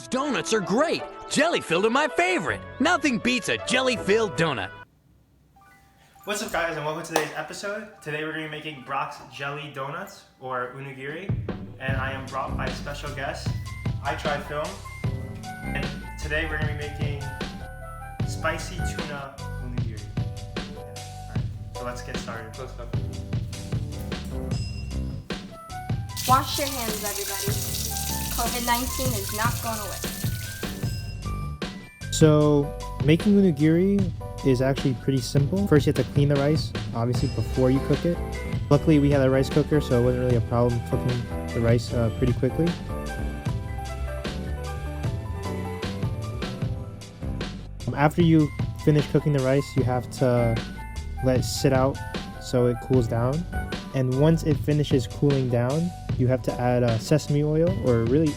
These donuts are great. Jelly-filled are my favorite. Nothing beats a jelly-filled donut. What's up guys, and welcome to today's episode. Today we're going to be making Brock's Jelly Donuts, or Onigiri, and I am brought by a special guest, itryfilm, and today we're going to be making spicy tuna onigiri. Alright, so let's get started. Let's go. Wash your hands, everybody. COVID-19 is not going away. So, making onigiri is actually pretty simple. First, you have to clean the rice, obviously, before you cook it. Luckily, we had a rice cooker, so it wasn't really a problem cooking the rice pretty quickly. After you finish cooking the rice, you have to let it sit out so it cools down. And once it finishes cooling down, you have to add sesame oil, or really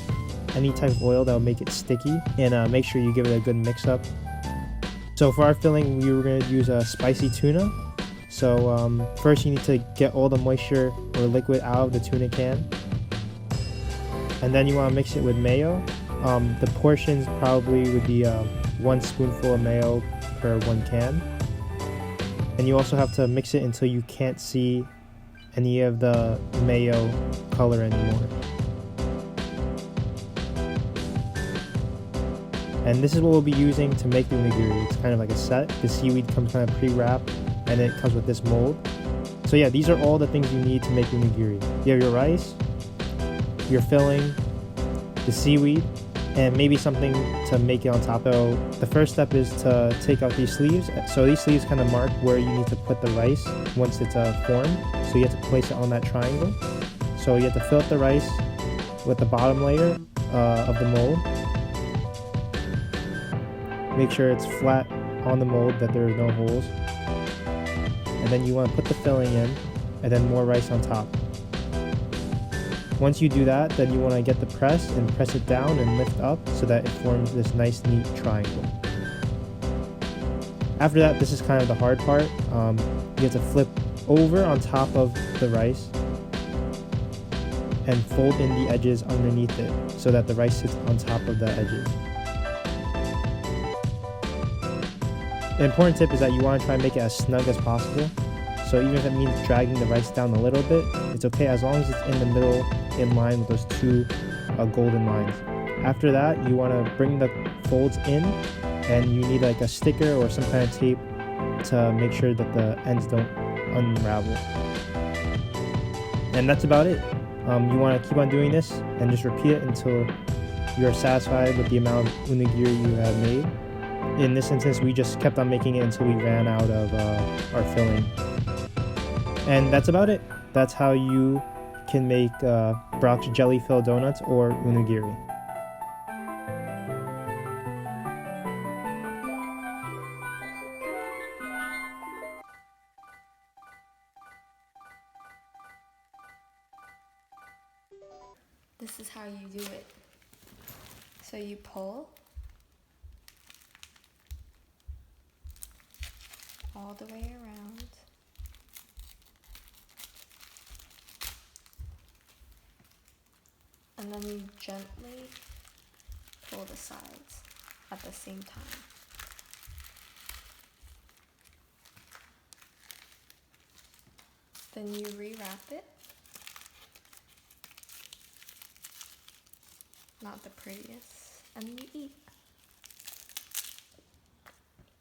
any type of oil that will make it sticky, and make sure you give it a good mix up. So for our filling, we were going to use a spicy tuna. So first you need to get all the moisture or liquid out of the tuna can, and then you want to mix it with mayo. The portions probably would be 1 spoonful of mayo per 1 can, and you also have to mix it until you can't see any of the mayo color anymore. And this is what we'll be using to make the onigiri. It's kind of like a set. The seaweed comes kind of pre-wrapped, and it comes with this mold. So yeah, these are all the things you need to make onigiri. You have your rice, your filling, the seaweed, and maybe something to make it on top of. The first step is to take out these sleeves. So these sleeves kind of mark where you need to put the rice once it's formed. So you have to place it on that triangle. So you have to fill up the rice with the bottom layer of the mold. Make sure it's flat on the mold, that there are no holes. And then you want to put the filling in, and then more rice on top. Once you do that, then you want to get the press and press it down and lift up so that it forms this nice neat triangle. After that, this is kind of the hard part. You have to flip over on top of the rice and fold in the edges underneath it so that the rice sits on top of the edges. The important tip is that you want to try and make it as snug as possible. So even if it means dragging the rice down a little bit, it's okay as long as it's in the middle, in line with those two golden lines. After that, you want to bring the folds in, and you need like a sticker or some kind of tape to make sure that the ends don't unravel. And that's about it. You want to keep on doing this and just repeat it until you're satisfied with the amount of onigiri you have made. In this instance, we just kept on making it until we ran out of our filling. And that's about it. That's how you can make Brock's jelly-filled donuts, or onigiri. This is how you do it. So you pull all the way around. And then you gently pull the sides at the same time. Then you rewrap it. Not the prettiest. And you eat.